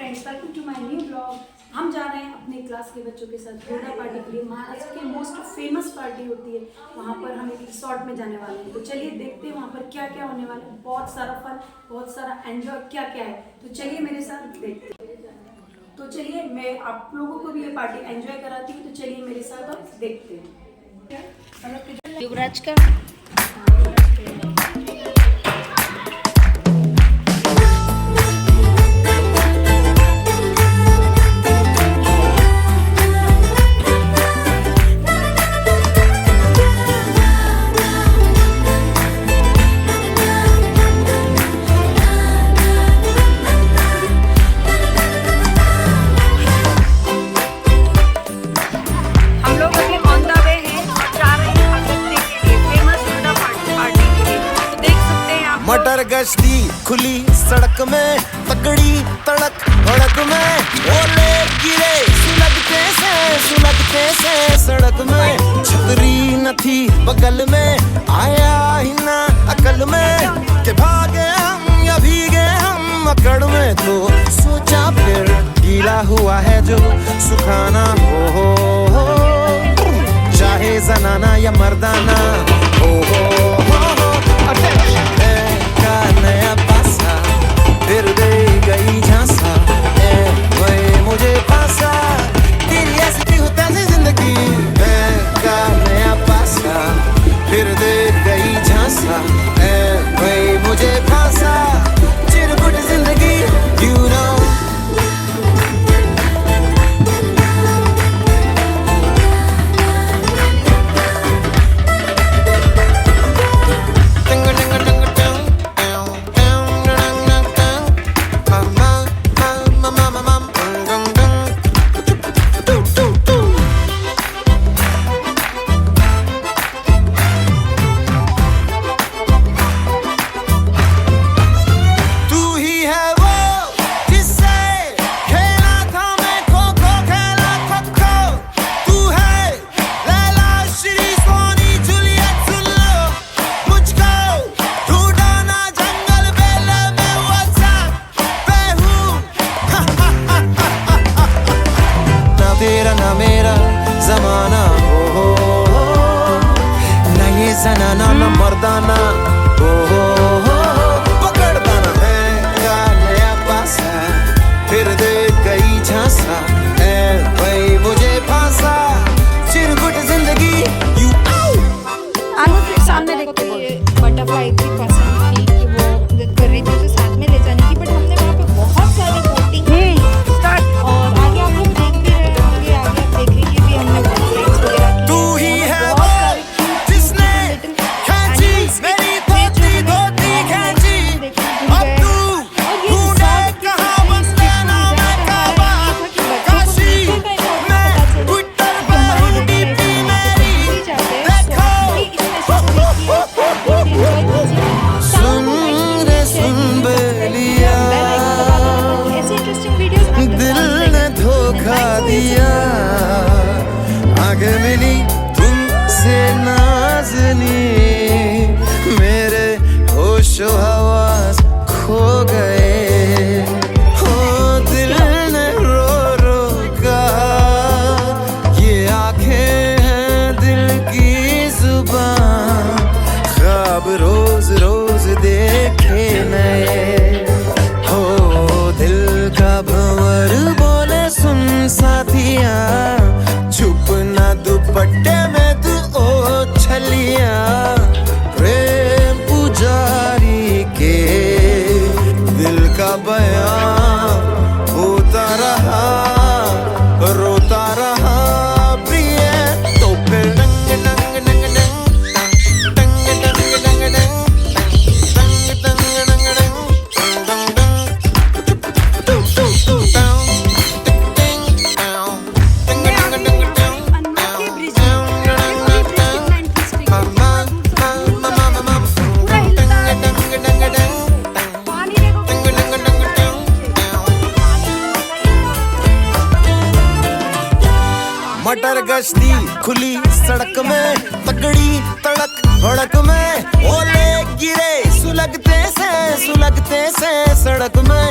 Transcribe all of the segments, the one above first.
Friends, welcome to my new blog. हम जा रहे हैं अपने क्लास के बच्चों के साथ गोदा पार्टी के लिए। महाराष्ट्र की मोस्ट फेमस पार्टी होती है, वहाँ पर हम एक रिसोर्ट में जाने वाले हैं। तो चलिए देखते हैं वहाँ पर क्या क्या होने वाला है। बहुत सारा फन, बहुत सारा एंजॉय क्या क्या है, तो चलिए मेरे साथ देखते हैं। तो चलिए मैं आप लोगों को भी ये पार्टी एंजॉय कराती हूँ, तो चलिए मेरे साथ अब देखते हैं। युवराज का मटर गश्ती खुली सड़क में, तगड़ी तड़क भड़क में, ओले गिरे सुलगते से सड़क में। छतरी न थी बगल में, आया ही ना अकल में कि भागे हम या भीगे हम अकड़ में। तो सोचा फिर गीला हुआ है जो सुखाना हो, चाहे जनाना या मर्दाना हो। नया पासा फिर दे गई झांसा, वही मुझे पासा तेरी ऐसी होता है जिंदगी। का नया पासा फिर दे गई झांसा, वही मुझे पासा चिरकुट जिंदगी। You know तेरा ना मेरा जमाना हो, ना ये जनाना ना मर्दाना हो। पकड़ दाना है का नया पासा फिर दे गई झांसा, वही मुझे फांसा चिरकुट जिंदगी। यू आगे सामने देख के बटरफ्लाई की पसंद थी कि वो कर रही थी तो साथ में ले जाने की, बट हमने वहाँ पे बहुत सारी बोटिंग और आगे आप लोग देख भी रहे होंगे, आगे आप देखेंगे भी हमने बोटिंग्स वगैरह की। तू ही है वो जिसने खींची मेरी धोती खींची, अब तू ढूंढे कहाँ बंदना मैं काबा काशी में, ट्विटर पर डीपी मेरी देखो। सुन रे सुन बेलिया, दिल ने धोखा दिया, आगे मिली तुमसे नाज़नी, मेरे होशो हवास खो गए। हो दिल ने रो रो कहा, ये आंखें हैं दिल की जुबान, ख्वाब रोज रोज देखे नए। हो दिल का भंवर बोले सुन साथिया, छुप ना दुपट्टे में तू ओ छलिया। प्रेम पुजारी के दिल का बयां होता रहा, रोता रहा प्रिय। तो फिर नंग नंग नंग नंग टंग टंग टंग टंग टंग टंग टंग टंग मटर गश्ती खुली सड़क में, तगड़ी तड़क भड़क में, ओले गिरे सुलगते से सड़क में।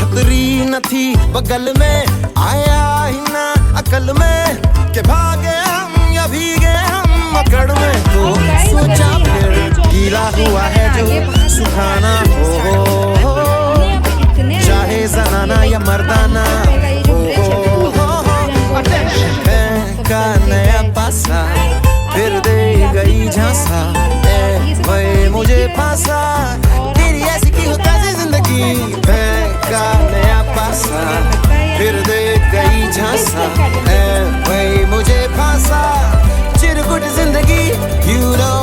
छतरी न थी बगल में, आया ही ना अकल में कि भागे हम या भीगे हम अकड़ में। तो सोचा फिर गीला हुआ है जो सुखाना हो, चाहे जनाना या मर्दाना हो। का नया पासा फिर दे गई झांसा, वही मुझे फांसा, तेरी ऐसी की होता है जिंदगी। का नया पासा फिर दे गई झांसा, वही मुझे फांसा, चिरकुट जिंदगी you know।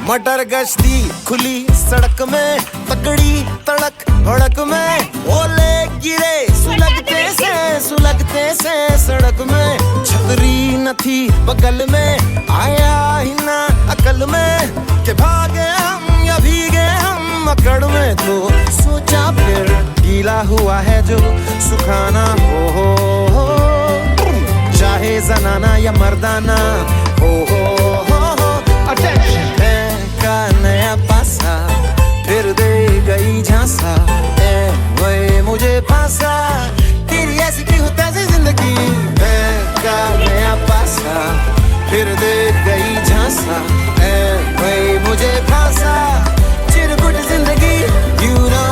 मटर गश्ती खुली सड़क में, तकड़ी तड़क भड़क में, ओले गिरे सुलगते से सड़क में। छतरी न थी बगल में, आया ही ना अकल में कि भागे हम या भीगे हम अकड़ में। तो सोचा फिर गीला हुआ है जो सुखाना हो, चाहे जनाना या मर्दाना हो। का नया पासा फिर दे गई झांसा, वही मुझे फांसा, तेरी ऐसी की होता है जिंदगी। का नया पासा फिर दे गई झांसा, वही मुझे फांसा, चिरकुट जिंदगी you know।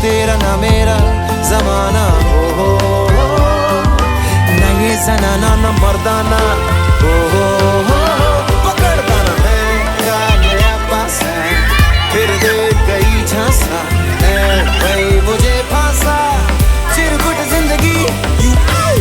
तेरा ना मेरा जमाना हो, ना ये जनाना ना मर्दाना हो। पकड़ता ना है का नया पासा फिर दे गई झांसा, वही मुझे फांसा, चिरकुट जिंदगी you know।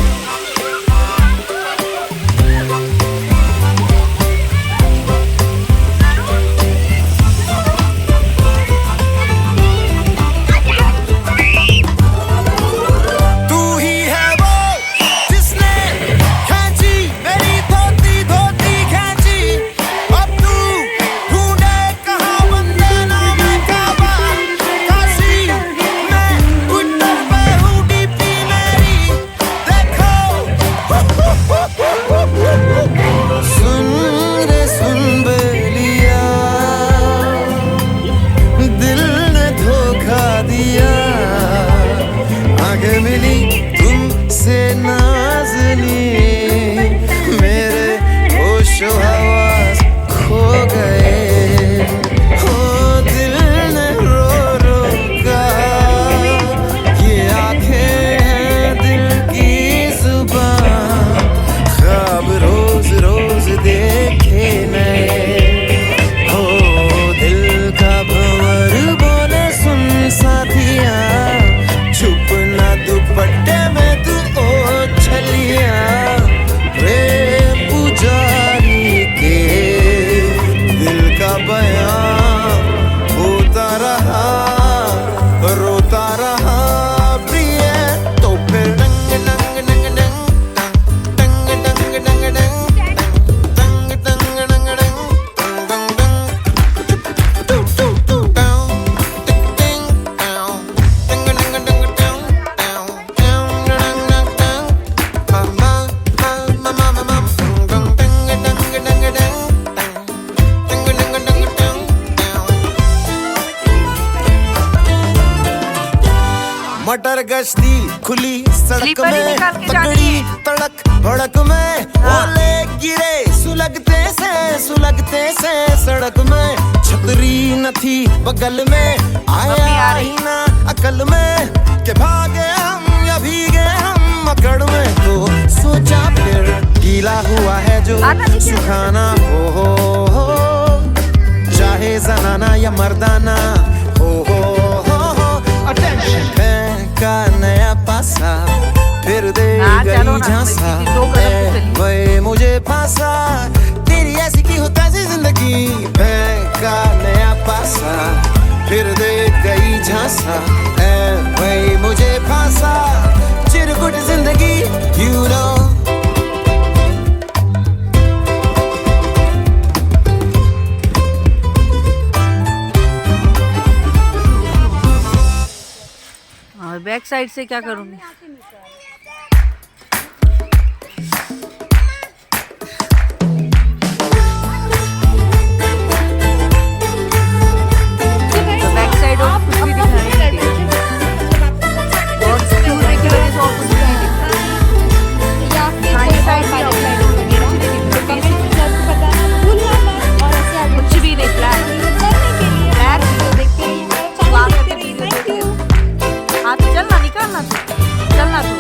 साथिया मटर गश्ती खुली सड़क स्लीपर ही में, निकाल के जानी तगड़ी है। तड़क भड़क में, ओले गिरे सुलगते से सड़क में, छतरी न थी बगल में, आया ही ना अकल में, के भागे हम या भीगे हम अकड़ में, तो सोचा फिर गीला हुआ है जो सुखाना हो, चाहे जनाना या मर्दाना हो, का नया पासा फिर दे गई झांसा, वही मुझे फांसा, तेरी ऐसी की होता है जिंदगी, का नया पासा फिर दे गई झांसा, वही मुझे फांसा, चिरकुट जिंदगी you know। और बैक साइड से क्या करूँगी? बैक साइड और कुछ भी दिखाई नहीं दे रहा। और कैमरे की वजह से और कुछ भी नहीं दिख रहा। या फिर कोई और पायलट लाइटिंग वगैरह तो कमेंट में जरूर बताना भूलना मत। और ऐसे आगे कुछ भी नहीं ब्लैक करने के लिए ब्लैक वीडियो देखते रहिए, हमारा चैनल देखते रहिए। Thank you. हाँ तो चलना, निकालना तू, चलना तू।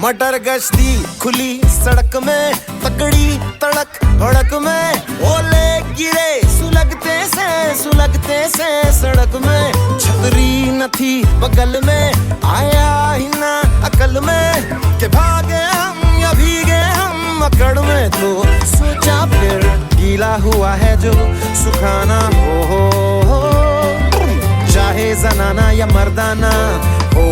मटर गश्ती खुली सड़क में, तगड़ी तड़क भड़क में, ओले गिरे सुलगते से सड़क में, छतरी न थी बगल में, आया ही ना अकल में, के भागे हम या भीगे हम अकड़ में, तो सोचा फिर गीला हुआ है जो सुखाना हो, चाहे जनाना या मर्दाना हो।